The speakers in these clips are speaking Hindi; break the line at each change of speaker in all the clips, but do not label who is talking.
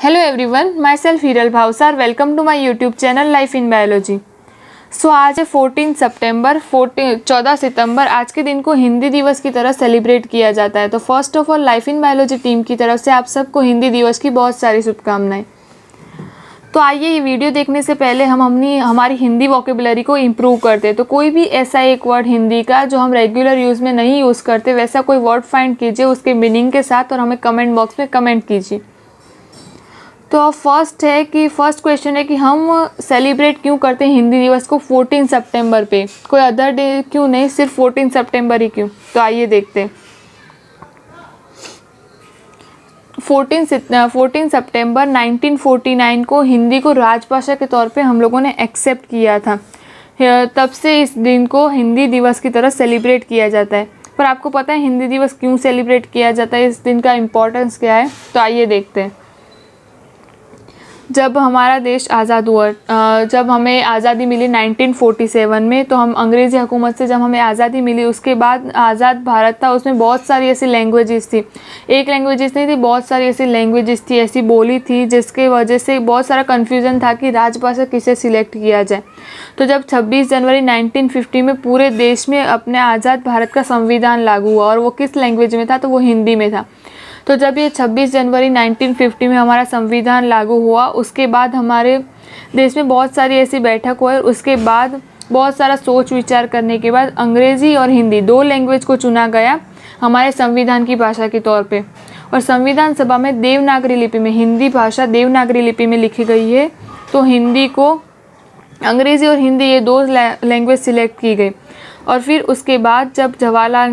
Hello everyone, myself Hiral Bhavsar. Welcome to my YouTube channel Life in Biology. आज है 14 सितंबर आज के दिन को हिंदी दिवस की तरह सेलिब्रेट किया जाता है। तो first of all life in biology team की तरफ से आप सबको हिंदी दिवस की बहुत सारी शुभकामनाएं। तो आइए ये वीडियो देखने से पहले हम हमारी हिंदी वोकेबुलरी को इम्प्रूव करते हैं। तो कोई भी ऐसा एक वर्ड हिंदी का जो हम रेगुलर यूज़ में नहीं यूज़ करते वैसा कोई वर्ड फाइंड कीजिए उसके मीनिंग के साथ और हमें कमेंट बॉक्स में कमेंट कीजिए। तो फर्स्ट क्वेश्चन है कि हम सेलिब्रेट क्यों करते हैं हिंदी दिवस को 14 सितंबर पे, कोई अदर डे क्यों नहीं, सिर्फ 14 सितंबर ही क्यों। तो आइए देखते हैं। 14 सितंबर 1949 को हिंदी को राजभाषा के तौर पे हम लोगों ने एक्सेप्ट किया था। तब से इस दिन को हिंदी दिवस की तरह सेलिब्रेट किया जाता है। पर आपको पता है हिंदी दिवस क्यों सेलिब्रेट किया जाता है, इस दिन का इम्पोर्टेंस क्या है? तो आइए देखते हैं। जब हमारा देश आज़ाद हुआ, जब हमें आज़ादी मिली 1947 में, तो हम अंग्रेज़ी हुकूमत से जब हमें आज़ादी मिली उसके बाद आज़ाद भारत था, उसमें बहुत सारी ऐसी लैंग्वेजेस थी। एक लैंग्वेजेस नहीं थी, बहुत सारी ऐसी लैंग्वेजेस थी, ऐसी बोली थी जिसके वजह से बहुत सारा कन्फ्यूज़न था कि राजभाषा किसे सिलेक्ट किया जाए। तो जब 26 जनवरी 1950 में पूरे देश में अपने आज़ाद भारत का संविधान लागू हुआ और वो किस लैंग्वेज में था, तो वो हिंदी में था। तो जब ये 26 जनवरी 1950 में हमारा संविधान लागू हुआ उसके बाद हमारे देश में बहुत सारी ऐसी बैठक हुई और उसके बाद बहुत सारा सोच विचार करने के बाद अंग्रेज़ी और हिंदी दो लैंग्वेज को चुना गया हमारे संविधान की भाषा के तौर पे। और संविधान सभा में देवनागरी लिपि में, हिंदी भाषा देवनागरी लिपि में लिखी गई है। तो हिंदी को, अंग्रेज़ी और हिंदी ये दो लैंग्वेज सिलेक्ट की गई। और फिर उसके बाद जब जवाहरलाल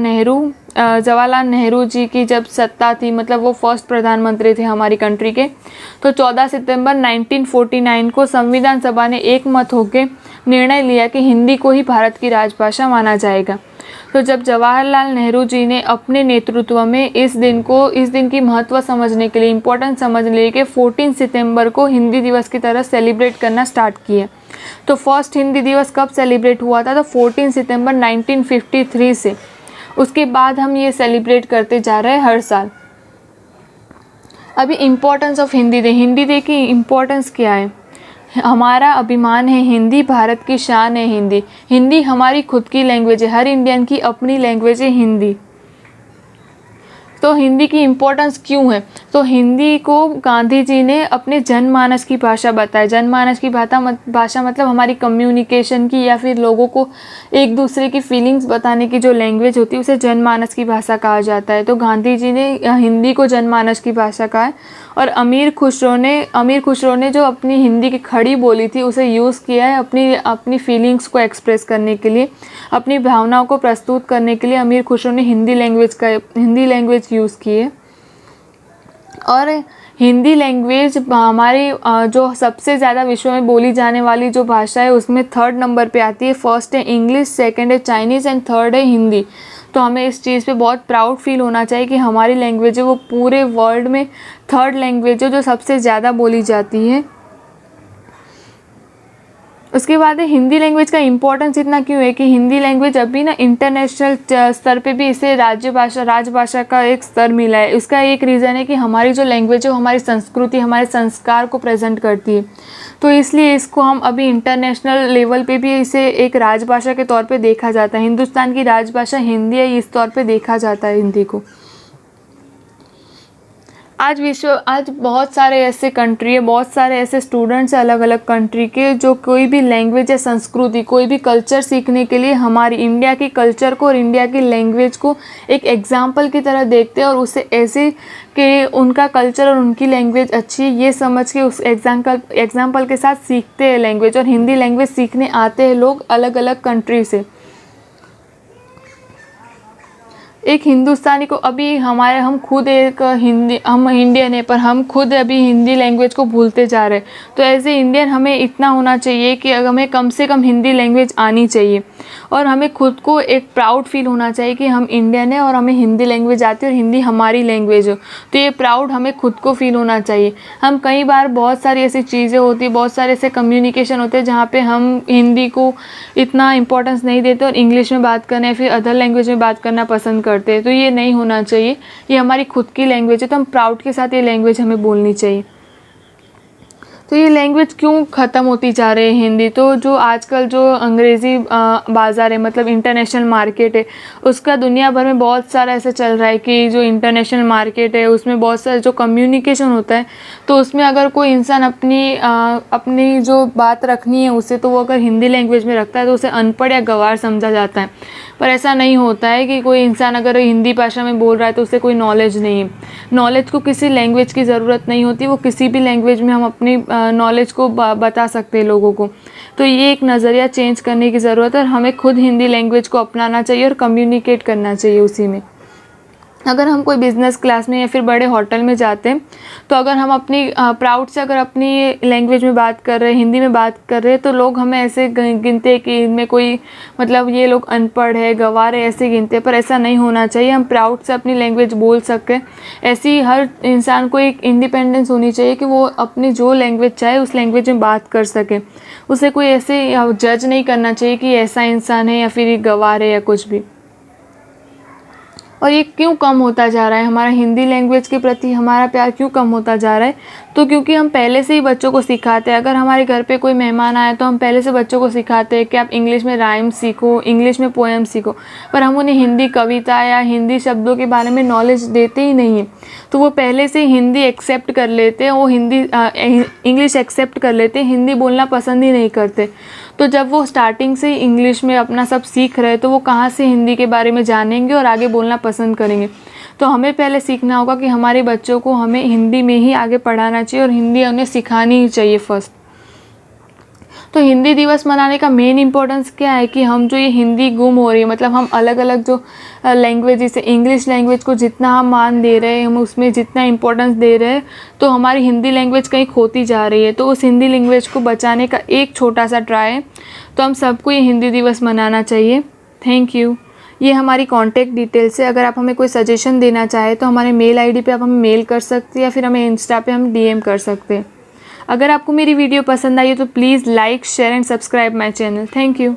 नेहरू जी की जब सत्ता थी, मतलब वो फर्स्ट प्रधानमंत्री थे हमारी कंट्री के, तो 14 सितंबर 1949 को संविधान सभा ने एक मत होकर निर्णय लिया कि हिंदी को ही भारत की राजभाषा माना जाएगा। तो जब जवाहरलाल नेहरू जी ने अपने नेतृत्व में इस दिन की महत्व समझने के लिए, इम्पोर्टेंस समझने के लिए 14 सितंबर को हिंदी दिवस की तरह सेलिब्रेट करना स्टार्ट किए। तो फर्स्ट हिंदी दिवस कब सेलिब्रेट हुआ था? तो 14 सितंबर 1953 से। उसके बाद हम ये सेलिब्रेट करते जा रहे हैं हर साल। अभी इम्पोर्टेंस ऑफ हिंदी डे की इम्पोर्टेंस क्या है? हमारा अभिमान है हिंदी, भारत की शान है हिंदी। हिंदी हमारी खुद की लैंग्वेज है, हर इंडियन की अपनी लैंग्वेज है हिंदी। तो हिंदी की इम्पोर्टेंस क्यों है? तो हिंदी को गांधी जी ने अपने जनमानस की भाषा बताया। जनमानस की भाषा मतलब हमारी कम्युनिकेशन की या फिर लोगों को एक दूसरे की फीलिंग्स बताने की जो लैंग्वेज होती है उसे जनमानस की भाषा कहा जाता है। तो गांधी जी ने हिंदी को जनमानस की भाषा कहा है। और अमीर खुसरो ने जो अपनी हिंदी की खड़ी बोली थी उसे यूज़ किया है अपनी फीलिंग्स को एक्सप्रेस करने के लिए, अपनी भावनाओं को प्रस्तुत करने के लिए अमीर खुसरो ने हिंदी लैंग्वेज यूज़ की है। और हिंदी लैंग्वेज हमारी जो सबसे ज़्यादा विश्व में बोली जाने वाली जो भाषा है उसमें 3rd नंबर पे आती है। फर्स्ट है इंग्लिश, सेकंड है चाइनीज़ एंड थर्ड है हिंदी। तो हमें इस चीज़ पे बहुत प्राउड फील होना चाहिए कि हमारी लैंग्वेज है वो पूरे वर्ल्ड में 3rd लैंग्वेज है जो सबसे ज़्यादा बोली जाती है। उसके बाद है हिंदी लैंग्वेज का इम्पोर्टेंस इतना क्यों है कि हिंदी लैंग्वेज अभी ना इंटरनेशनल स्तर पे भी इसे राजभाषा का एक स्तर मिला है। उसका एक रीज़न है कि हमारी जो लैंग्वेज है वो हमारी संस्कृति, हमारे संस्कार को प्रेजेंट करती है। तो इसलिए इसको हम अभी इंटरनेशनल लेवल पे भी इसे एक राजभाषा के तौर पे देखा जाता है। हिंदुस्तान की राजभाषा हिंदी है, इस तौर पे देखा जाता है हिंदी को। आज बहुत सारे ऐसे कंट्री है, बहुत सारे ऐसे स्टूडेंट्स हैं अलग अलग कंट्री के जो कोई भी लैंग्वेज या संस्कृति, कोई भी कल्चर सीखने के लिए हमारी इंडिया की कल्चर को और इंडिया की लैंग्वेज को एक एग्जाम्पल की तरह देखते हैं और उसे ऐसे कि उनका कल्चर और उनकी लैंग्वेज अच्छी है ये समझ के उस एग्जाम्पल के साथ सीखते हैं लैंग्वेज। और हिंदी लैंग्वेज सीखने आते हैं लोग अलग अलग कंट्री से। एक हिंदुस्तानी को अभी हम खुद हम इंडियन है पर हम खुद अभी हिंदी लैंग्वेज को भूलते जा रहे हैं। तो एज ए इंडियन हमें इतना होना चाहिए कि हमें कम से कम हिंदी लैंग्वेज आनी चाहिए और हमें खुद को एक प्राउड फील होना चाहिए कि हम इंडियन है और हमें हिंदी लैंग्वेज आती है और हिंदी हमारी लैंग्वेज हो। तो ये प्राउड हमें खुद को फील होना चाहिए। हम कई बार बहुत सारी ऐसी चीज़ें होती है, बहुत सारे ऐसे कम्युनिकेशन होते हैं जहाँ पे हम हिंदी को इतना इम्पोर्टेंस नहीं देते और इंग्लिश में बात करना या फिर अदर लैंग्वेज में बात करना पसंद करते हैं। तो ये नहीं होना चाहिए, ये हमारी खुद की लैंग्वेज है तो हम प्राउड के साथ ये लैंग्वेज हमें बोलनी चाहिए। तो ये लैंग्वेज क्यों ख़त्म होती जा रही है हिंदी? तो जो आजकल जो अंग्रेज़ी बाज़ार है, मतलब इंटरनेशनल मार्केट है, उसका दुनिया भर में बहुत सारा ऐसा चल रहा है कि जो इंटरनेशनल मार्केट है उसमें बहुत सारा जो कम्युनिकेशन होता है, तो उसमें अगर कोई इंसान अपनी जो बात रखनी है उसे, तो वो अगर हिंदी लैंग्वेज में रखता है तो उसे अनपढ़ या गँवार समझा जाता है। पर ऐसा नहीं होता है कि कोई इंसान अगर हिंदी भाषा में बोल रहा है तो उसे कोई नॉलेज नहीं है। नॉलेज को किसी लैंग्वेज की ज़रूरत नहीं होती, वो किसी भी लैंग्वेज में हम अपनी नॉलेज को बता सकते हैं लोगों को। तो ये एक नज़रिया चेंज करने की ज़रूरत है और हमें खुद हिंदी लैंग्वेज को अपनाना चाहिए और कम्युनिकेट करना चाहिए उसी में। अगर हम कोई बिज़नेस क्लास में या फिर बड़े होटल में जाते हैं, तो अगर हम अपनी प्राउड से अगर अपनी लैंग्वेज में बात कर रहे हैं, हिंदी में बात कर रहे हैं, तो लोग हमें ऐसे गिनते हैं कि इनमें कोई, मतलब ये लोग अनपढ़ है, गँवार है, ऐसे गिनते हैं। पर ऐसा नहीं होना चाहिए, हम प्राउड से अपनी लैंग्वेज बोल सकें। ऐसी हर इंसान को एक इंडिपेंडेंस होनी चाहिए कि वो अपनी जो लैंग्वेज चाहे उस लैंग्वेज में बात कर सके। उसे कोई ऐसे जज नहीं करना चाहिए कि ऐसा इंसान है या फिर ये गँवार है या कुछ भी। और ये क्यों कम होता जा रहा है, हमारा हिंदी लैंग्वेज के प्रति हमारा प्यार क्यों कम होता जा रहा है? तो क्योंकि हम पहले से ही बच्चों को सिखाते हैं। अगर हमारे घर पे कोई मेहमान आए तो हम पहले से बच्चों को सिखाते हैं कि आप इंग्लिश में राइम सीखो, इंग्लिश में पोएम सीखो, पर हम उन्हें हिंदी कविता या हिंदी शब्दों के बारे में नॉलेज देते ही नहीं हैं। तो वो पहले से हिंदी एक्सेप्ट कर लेते हैं, वो इंग्लिश एक्सेप्ट कर लेते हैं, हिंदी बोलना पसंद ही नहीं करते। तो जब वो स्टार्टिंग से ही इंग्लिश में अपना सब सीख रहे हैं, तो वो कहाँ से हिंदी के बारे में जानेंगे और आगे बोलना पसंद करेंगे? तो हमें पहले सीखना होगा कि हमारे बच्चों को हमें हिंदी में ही आगे पढ़ाना चाहिए और हिंदी उन्हें सिखानी ही चाहिए फर्स्ट। तो हिंदी दिवस मनाने का मेन इम्पोर्टेंस क्या है कि हम जो ये हिंदी गुम हो रही है, मतलब हम अलग अलग जो लैंग्वेज, जैसे इंग्लिश लैंग्वेज को जितना हम मान दे रहे हैं, हम उसमें जितना इम्पोर्टेंस दे रहे हैं, तो हमारी हिंदी लैंग्वेज कहीं खोती जा रही है। तो उस हिंदी लैंग्वेज को बचाने का एक छोटा सा ट्राई है, तो हम सबको ये हिंदी दिवस मनाना चाहिए। Thank you. ये हमारी कॉन्टैक्ट डिटेल्स है। अगर आप हमें कोई सजेशन देना चाहें तो हमारे मेल आईडी पे आप हमें मेल कर सकते हैं या फिर हमें इंस्टा पे हम डीएम कर सकते हैं। अगर आपको मेरी वीडियो पसंद आई है तो please like, share and subscribe my channel. Thank you.